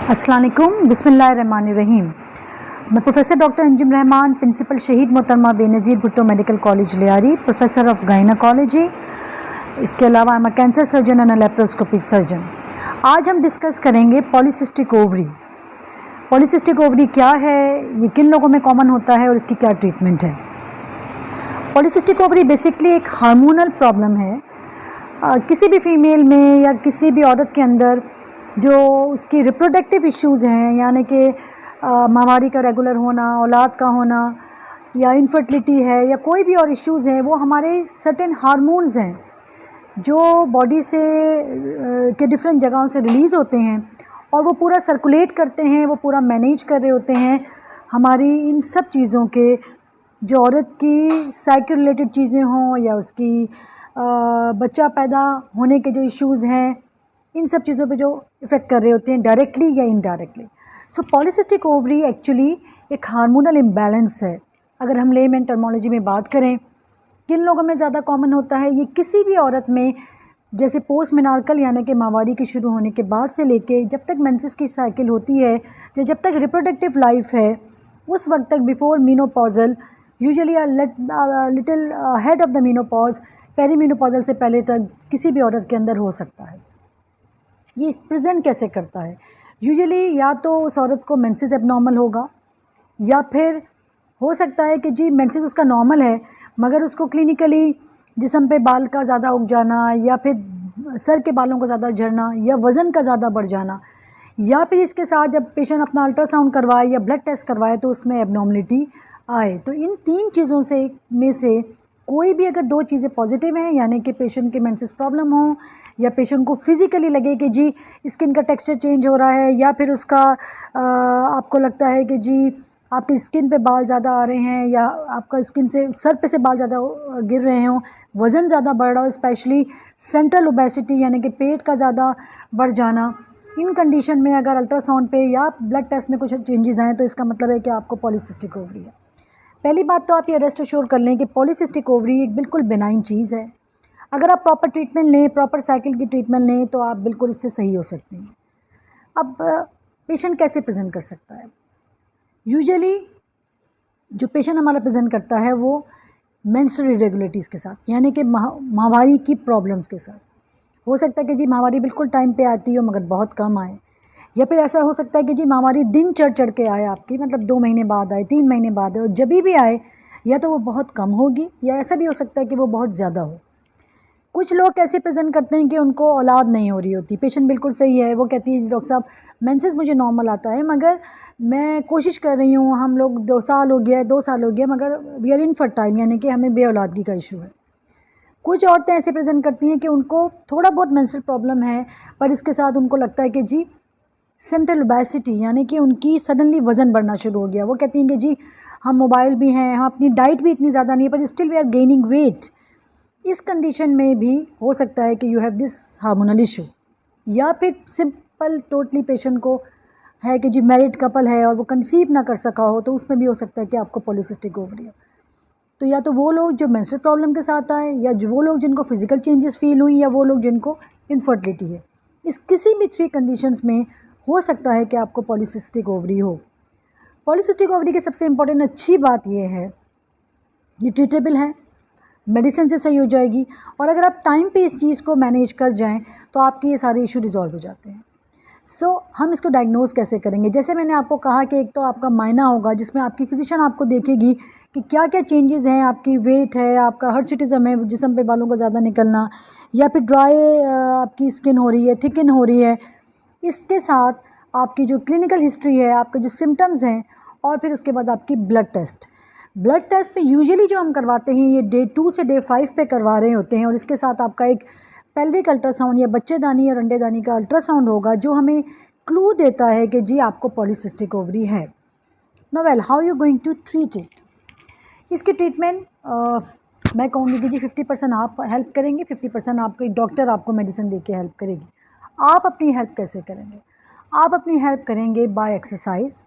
अस्सलाम वालेकुम, बिस्मिल्लाहिर्रहमानिर्रहीम। मैं professor doctor Anjum Rahman, principal Shaheed Mohtarma Benazir Bhutto medical college Lyari, professor of gynaecology. इसके अलावा I am a cancer surgeon and a laparoscopic surgeon. आज हम डिस्कस करेंगे पॉलीसिस्टिक ओवरी। पॉलीसिस्टिक ओवरी क्या है, ये किन लोगों में कॉमन होता है और इसकी क्या ट्रीटमेंट है। पॉलीसिस्टिक ओवरी बेसिकली एक हार्मोनल प्रॉब्लम है। किसी भी फीमेल में या किसी भी औरत के अंदर जो उसकी रिप्रोडक्टिव इश्यूज़ हैं, यानी कि माहवारी का रेगुलर होना, औलाद का होना या इनफर्टिलिटी है या कोई भी और इश्यूज़ हैं, वो हमारे सर्टेन हार्मोन्स हैं जो बॉडी से के डिफरेंट जगहों से रिलीज़ होते हैं और वो पूरा सर्कुलेट करते हैं, वो पूरा मैनेज कर रहे होते हैं हमारी इन सब चीज़ों के, जो औरत की साइकिल रिलेटेड चीज़ें हों या उसकी बच्चा पैदा होने के जो इश्यूज़ हैं, इन सब चीज़ों पे जो इफ़ेक्ट कर रहे होते हैं डायरेक्टली या इनडायरेक्टली। सो पॉलीसिस्टिक ओवरी एक्चुअली एक हार्मोनल इम्बैलेंस है। अगर हम लेमैन टर्मोलॉजी में बात करें, किन लोगों में ज़्यादा कॉमन होता है, ये किसी भी औरत में जैसे पोस्ट मेनार्कल यानी कि माहवारी के शुरू होने के बाद से लेके जब तक मेंसेस की साइकिल होती है, जब तक रिप्रोडक्टिव लाइफ है, उस वक्त तक before menopausal, usually little head of the menopause, perimenopausal से पहले तक किसी भी औरत के अंदर हो सकता है। ये प्रेजेंट कैसे करता है? यूजुअली या तो उस औरत को मेंसेस एबनॉर्मल होगा या फिर हो सकता है कि जी मेंसेस उसका नॉर्मल है मगर उसको क्लिनिकली जिस्म पे बाल का ज़्यादा उग जाना या फिर सर के बालों का ज़्यादा झड़ना या वज़न का ज़्यादा बढ़ जाना, या फिर इसके साथ जब पेशेंट अपना अल्ट्रासाउंड करवाए या ब्लड टेस्ट करवाए तो उसमें एबनॉर्मलिटी आए। तो इन तीन चीज़ों से कोई भी अगर दो चीज़ें पॉजिटिव हैं, यानी कि पेशेंट के मेंसेस प्रॉब्लम हो या पेशेंट को फिज़िकली लगे कि जी स्किन का टेक्सचर चेंज हो रहा है या फिर उसका आपको लगता है कि जी आपकी स्किन पे बाल ज़्यादा आ रहे हैं या आपका स्किन से सर पे से बाल ज़्यादा गिर रहे हों, वज़न ज़्यादा बढ़ रहा हो, स्पेशली सेंट्रल ओबेसिटी यानी कि पेट का ज़्यादा बढ़ जाना, इन कंडीशन में अगर अल्ट्रासाउंड पे या ब्लड टेस्ट में कुछ चेंजेस आएँ तो इसका मतलब है कि आपको पॉलीसिस्टिक ओवरी है। पहली बात तो आप ये रेस्ट एश्योर कर लें कि पॉलीसिस्टिक ओवरी एक बिल्कुल बेनाइन चीज़ है। अगर आप प्रॉपर ट्रीटमेंट लें, प्रॉपर साइकिल की ट्रीटमेंट लें तो आप बिल्कुल इससे सही हो सकते हैं। अब पेशेंट कैसे प्रेजेंट कर सकता है? यूजुअली जो पेशेंट हमारा प्रेजेंट करता है वो मेंस्ट्रुअल इरेगुलरिटीज़ के साथ, यानी कि माहवारी की प्रॉब्लम्स के साथ। हो सकता है कि जी माहवारी बिल्कुल टाइम पे आती हो मगर बहुत कम आए, या फिर ऐसा हो सकता है कि जी माहवारी दिन चढ़ के आए आपकी, मतलब 2 महीने बाद आए, 3 महीने बाद आए, और जब भी आए या तो वो बहुत कम होगी या ऐसा भी हो सकता है कि वो बहुत ज़्यादा हो। कुछ लोग कैसे प्रेजेंट करते हैं कि उनको औलाद नहीं हो रही होती, पेशेंट बिल्कुल सही है, वो कहती है डॉक्टर साहब मेंसेस मुझे नॉर्मल आता है मगर मैं कोशिश कर रही हूँ, हम लोग 2 साल हो गया है, 2 साल हो गया मगर वी आर इनफर्टाइल, यानी कि हमें बेऔलादगी का इशू है। कुछ औरतें ऐसे प्रेजेंट करती हैं कि उनको थोड़ा बहुत मेंस्ट्रुअल प्रॉब्लम है पर इसके साथ उनको लगता है कि जी सेंट्रल ओबेसिटी, यानी कि उनकी सडनली वज़न बढ़ना शुरू हो गया। वो कहती हैं कि जी हम मोबाइल भी हैं, हम अपनी डाइट भी इतनी ज़्यादा नहीं है पर still we are gaining weight. इस कंडीशन में भी हो सकता है कि you have this hormonal issue. या फिर सिंपल टोटली पेशेंट को है कि जी मैरिड कपल है और वो कंसीव ना कर सका हो, तो उसमें भी हो सकता है कि आपको पॉलीसिस्टिक ओवरी है। तो या तो वो लोग जो मेंस्ट्रुअल प्रॉब्लम के साथ आए, या जो वो लोग जिनको फिजिकल चेंजेस फील हुई, या वो लोग जिनको इनफर्टिलिटी है। इस किसी भी 3 कंडीशंस में हो सकता है कि आपको पॉलीसिस्टिक ओवरी हो। पॉलीसिस्टिक ओवरी की सबसे इम्पोर्टेंट अच्छी बात ये है, ये ट्रीटेबल है, मेडिसिन से सही हो जाएगी, और अगर आप टाइम पे इस चीज़ को मैनेज कर जाएं तो आपके ये सारे इशू रिजॉल्व हो जाते हैं। हम इसको डायग्नोज कैसे करेंगे? जैसे मैंने आपको कहा कि एक तो आपका मायना होगा जिसमें आपकी फिजिशियन आपको देखेगी कि क्या क्या चेंजेस हैं, आपकी वेट है, आपका हर्सिटिज्म है, जिस्म पे बालों का ज़्यादा निकलना, या फिर ड्राई आपकी स्किन हो रही है, थिकन हो रही है। इसके साथ आपकी जो क्लिनिकल हिस्ट्री है, आपके जो सिम्टम्स हैं, और फिर उसके बाद आपकी ब्लड टेस्ट। ब्लड टेस्ट पे यूजुअली जो हम करवाते हैं ये डे 2 से डे 5 पे करवा रहे होते हैं, और इसके साथ आपका एक पेल्विक अल्ट्रासाउंड या बच्चेदानी और अंडेदानी का अल्ट्रासाउंड होगा जो हमें क्लू देता है कि जी आपको पॉलीसिस्टिक ओवरी है। Now well, how you going to treat it? इसकी ट्रीटमेंट मैं कहूँगी कि जी 50% आप हेल्प करेंगे, 50% आपके डॉक्टर आपको मेडिसिन दे के हेल्प करेगी। आप अपनी हेल्प कैसे करेंगे? आप अपनी हेल्प करेंगे by exercise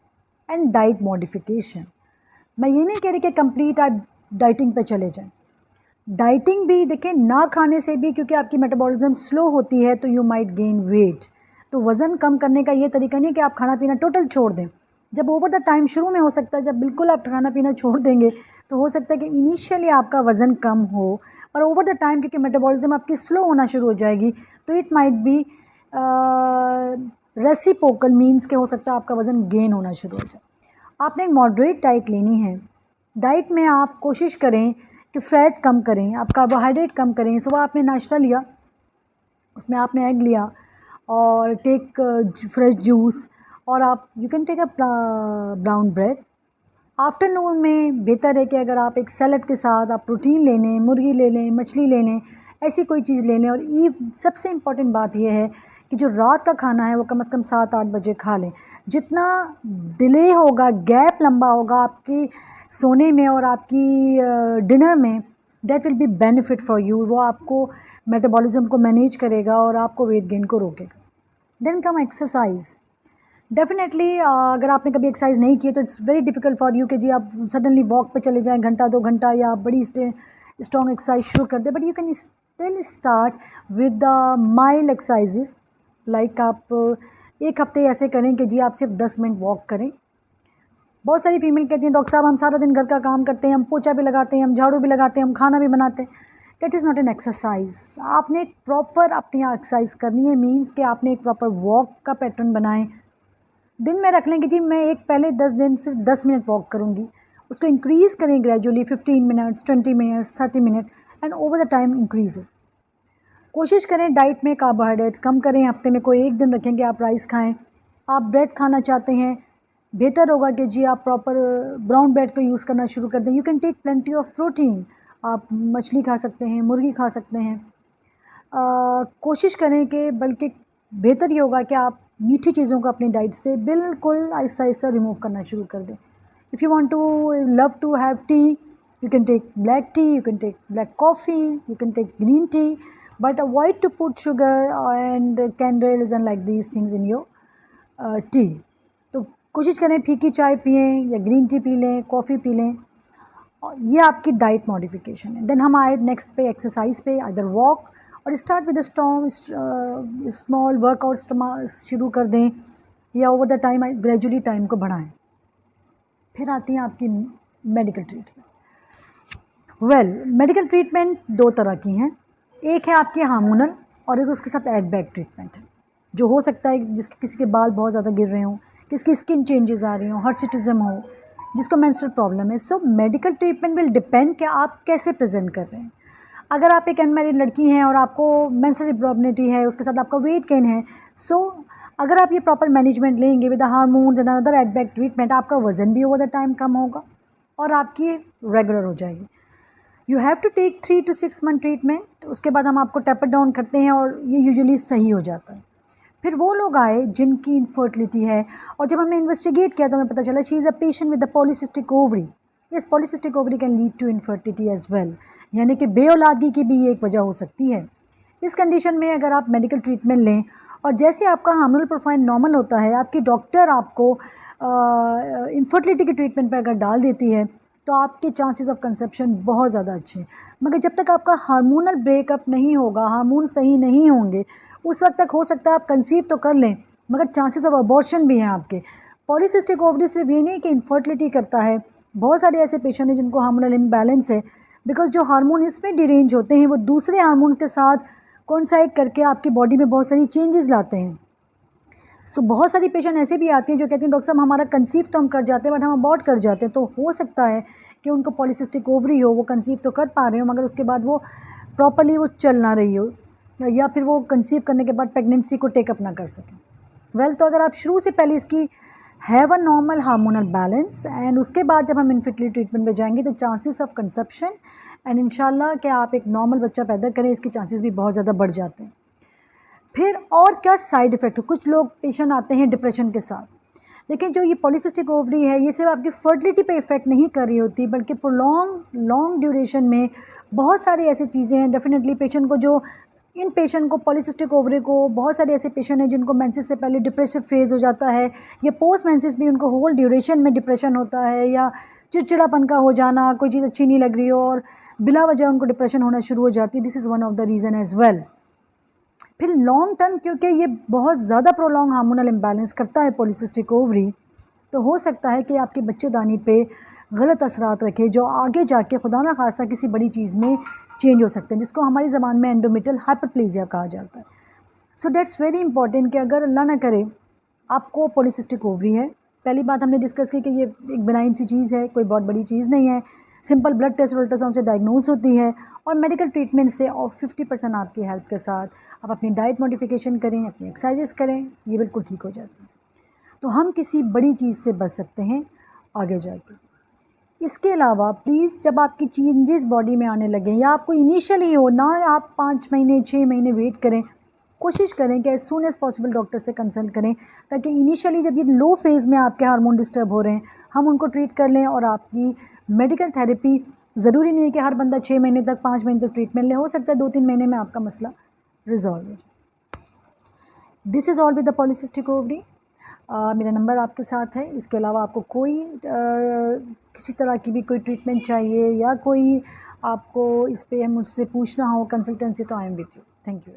and diet modification. मैं ये नहीं कह रही कि कंप्लीट आप डाइटिंग पे चले जाएं। डाइटिंग भी देखें, ना खाने से भी, क्योंकि आपकी मेटाबॉलिज्म स्लो होती है तो यू माइट गेन वेट। तो वज़न कम करने का ये तरीका नहीं कि आप खाना पीना टोटल छोड़ दें। जब ओवर द टाइम शुरू में हो सकता है, जब बिल्कुल आप खाना पीना छोड़ देंगे तो हो सकता है कि इनिशियली आपका वज़न कम हो, पर ओवर द टाइम क्योंकि मेटाबॉलिज्म आपकी स्लो होना शुरू हो जाएगी तो it might be reciprocal, means के हो सकता है आपका वज़न गेन होना शुरू हो जाए। आपने एक मॉडरेट डाइट लेनी है। डाइट में आप कोशिश करें कि फ़ैट कम करें, आप कार्बोहाइड्रेट कम करें। सुबह आपने नाश्ता लिया, उसमें आपने एग लिया और टेक फ्रेश जूस, और आप you can take a brown bread. Afternoon में बेहतर है कि अगर आप एक सैलड के साथ आप प्रोटीन ले लें, मुर्गी ले लें, मछली ले लें, ऐसी कोई चीज़ ले लें। और सबसे इम्पॉर्टेंट बात यह है कि जो रात का खाना है वो कम से कम 7-8 बजे खा लें। जितना डिले होगा, गैप लंबा होगा आपकी सोने में और आपकी डिनर में, that will be benefit for you. वो आपको मेटाबॉलिज्म को मैनेज करेगा और आपको वेट गेन को रोकेगा। Then come exercise. डेफिनेटली अगर आपने कभी एक्सरसाइज नहीं की तो it's very difficult for you कि जी आप सडनली वॉक पे चले जाएं घंटा 2 घंटा, या आप बड़ी स्ट्रॉन्ग एक्सरसाइज शुरू कर दें। But you can still start with the mild exercises. Like आप एक हफ्ते ऐसे करें कि जी आप सिर्फ 10 मिनट वॉक करें। बहुत सारी फीमेल कहती हैं डॉक्टर साहब हम सारा दिन घर का काम करते हैं, हम पोछा भी लगाते हैं, हम झाड़ू भी लगाते हैं, हम खाना भी बनाते हैं। That is not an exercise. आपने एक प्रॉपर अपनी एक्सरसाइज करनी है, मीन्स कि आपने एक प्रॉपर वॉक का पैटर्न बनाएं। दिन में रख लें कि जी मैं एक पहले 10 दिन सिर्फ 10 मिनट वॉक करूँगी, उसको इंक्रीज़ करें gradually 15 minutes, 20 minutes, 30 minute, and over the time increase. कोशिश करें डाइट में कार्बोहाइड्रेट्स कम करें। हफ्ते में कोई एक दिन रखें कि आप राइस खाएं। आप ब्रेड खाना चाहते हैं, बेहतर होगा कि जी आप प्रॉपर ब्राउन ब्रेड को यूज़ करना शुरू कर दें। You can take plenty of protein. आप मछली खा सकते हैं, मुर्गी खा सकते हैं। कोशिश करें कि बल्कि बेहतर ये होगा कि आप मीठी चीज़ों को अपनी डाइट से बिल्कुल आहिस्ता आहिस्ता रिमूव करना शुरू कर दें। If you want to love to have tea, you can take black tea, you can take black coffee, you can take green tea, but avoid to put sugar and candles and like these things in your tea. तो कोशिश करें फीकी चाय पिएं या green tea पी लें, coffee पी लें। और ये आपकी डाइट मॉडिफिकेशन है। देन हम आए नेक्स्ट पे एक्सरसाइज पे, अदर वॉक और स्टार्ट विद स्मॉल वर्कआउट शुरू कर दें, या over the time gradually time को बढ़ाएं। फिर आती है आपकी मेडिकल ट्रीटमेंट। मेडिकल ट्रीटमेंट 2 तरह की हैं। एक है आपकी हार्मोनल और एक उसके साथ एड बैक ट्रीटमेंट है, जो हो सकता है जिसके किसी के बाल बहुत ज़्यादा गिर रहे हों, किसकी स्किन चेंजेस आ रही हों, हर्सिटिज्म हो, जिसको मेंस्ट्रुअल प्रॉब्लम है। So medical treatment will depend कि आप कैसे प्रेजेंट कर रहे हैं। अगर आप एक अनमैरिड लड़की हैं और आपको मेंस्ट्रुअल प्रॉब्लम है, उसके साथ आपका वेट गेन है, सो अगर आप ये प्रॉपर मैनेजमेंट लेंगे with the hormones and other add back treatment, आपका वज़न भी ओवर द टाइम कम होगा और आपकी रेगुलर हो जाएगी। You have to take 3 to 6 month treatment. उसके बाद हम आपको टेपर डाउन करते हैं और ये यूजुअली सही हो जाता है। फिर वो लोग आए जिनकी इनफर्टिलिटी है, और जब हमने इन्वेस्टिगेट किया तो हमें पता चला she is a patient with the polycystic ovary. Yes, polycystic ovary can lead to infertility as well, यानी कि बेऔलादगी की भी ये एक वजह हो सकती है। इस कंडीशन में अगर आप मेडिकल ट्रीटमेंट लें और जैसे आपका हार्मोनल प्रोफाइल नॉर्मल होता है, आपकी डॉक्टर आपको इनफर्टिलिटी के ट्रीटमेंट पर अगर डाल देती है तो आपके चांसेस ऑफ कंसेप्शन बहुत ज़्यादा अच्छे हैं। मगर जब तक आपका हार्मोनल ब्रेकअप नहीं होगा, हार्मोन सही नहीं होंगे, उस वक्त तक हो सकता है आप कंसीव तो कर लें मगर चांसेस ऑफ अबॉर्शन भी हैं आपके। पॉलीसिस्टिक ओवरी सिर्फ ये नहीं कि इनफर्टिलिटी करता है, बहुत सारे ऐसे पेशेंट हैं जिनको हार्मोनल इम्बैलेंस है, बिकॉज जो हार्मोन इसमें डिरेंज होते हैं वो दूसरे हार्मोन के साथ कोइंसाइड करके आपकी बॉडी में बहुत सारी चेंजेस लाते हैं। सो बहुत सारी पेशेंट ऐसे भी आती हैं जो कहती हैं डॉक्टर साहब हमारा कंसीव तो हम कर जाते हैं बट हम अबॉर्ट कर जाते हैं। तो हो सकता है कि उनको पॉलीसिस्टिक ओवरी हो, वो कंसीव तो कर पा रहे हो मगर उसके बाद वो प्रॉपर्ली वो चल ना रही हो, या फिर वो कंसीव करने के बाद प्रेगनेंसी को टेकअप ना कर सकें। तो अगर आप शुरू से पहले इसकी have a normal hormonal balance and उसके बाद जब हम इनफर्टिलिटी ट्रीटमेंट पे जाएंगे तो चांसेस ऑफ कंसेप्शन एंड इंशाल्लाह कि आप एक नॉर्मल बच्चा पैदा करें, इसके चांसेस भी बहुत ज़्यादा बढ़ जाते हैं। फिर और क्या साइड इफ़ेक्ट हो, कुछ लोग पेशेंट आते हैं डिप्रेशन के साथ। देखिए जो ये पॉलीसिस्टिक ओवरी है ये सिर्फ आपकी फर्टिलिटी पे इफ़ेक्ट नहीं कर रही होती बल्कि लॉन्ग ड्यूरेशन में बहुत सारी ऐसी चीज़ें हैं। डेफिनेटली पेशेंट को जो इन पेशेंट को पॉलीसिस्टिक ओवरी को, बहुत सारे ऐसे पेशेंट हैं जिनको मेंसेस से पहले डिप्रेसिव फेज़ हो जाता है, या पोस्ट मेंसेस भी उनको होल ड्यूरेशन में डिप्रेशन होता है, या चिड़चिड़ापन का हो जाना, कोई चीज़ अच्छी नहीं लग रही हो और बिला वजह उनको डिप्रेशन होना शुरू हो जाती है। This is one of the reason as well. फिर लॉन्ग टर्म, क्योंकि ये बहुत ज़्यादा प्रोलॉन्ग हार्मोनल इम्बैलेंस करता है पॉलीसिस्टिक ओवरी, तो हो सकता है कि आपके बच्चेदानी पे गलत असरात रखे जो आगे जाके खुदा ना खास्ता किसी बड़ी चीज़ में चेंज हो सकते हैं, जिसको हमारी ज़बान में एंडोमेट्रियल हाइपरप्लेजिया कहा जाता है। सो दैट्स वेरी इंपॉर्टेंट कि अगर अल्लाह ना करे आपको पॉलीसिस्टिक ओवरी है, पहली बात हमने डिस्कस की कि ये एक बेनाइन सी चीज़ है, कोई बहुत बड़ी चीज़ नहीं है, सिंपल ब्लड टेस्ट और अल्ट्रासाउंड से डायग्नोज होती है और मेडिकल ट्रीटमेंट से और 50% आपकी हेल्प के साथ आप अपनी डाइट मॉडिफिकेशन करें, अपनी एक्सरसाइजेस करें, ये बिल्कुल ठीक हो जाती है। तो हम किसी बड़ी चीज़ से बच सकते हैं आगे जाके। इसके अलावा प्लीज़ जब आपकी चेंजेस बॉडी में आने लगें या आपको इनिशियली हो ना, आप 5 महीने 6 महीने वेट करें, कोशिश करें कि as soon as possible doctor से कंसल्ट करें, ताकि इनिशियली जब ये लो फेज़ में आपके हार्मोन डिस्टर्ब हो रहे हैं हम उनको ट्रीट कर लें। और आपकी मेडिकल थेरेपी ज़रूरी नहीं है कि हर बंदा 6 महीने तक 5 महीने तक ट्रीटमेंट ले, हो सकता है 2-3 महीने में आपका मसला रिजॉल्व हो जाए। This is all with the polycystic ovary. मेरा नंबर आपके साथ है। इसके अलावा आपको कोई किसी तरह की भी कोई ट्रीटमेंट चाहिए या कोई आपको इस पे मुझसे पूछना हो कंसल्टेंसी, तो I am with you. Thank you.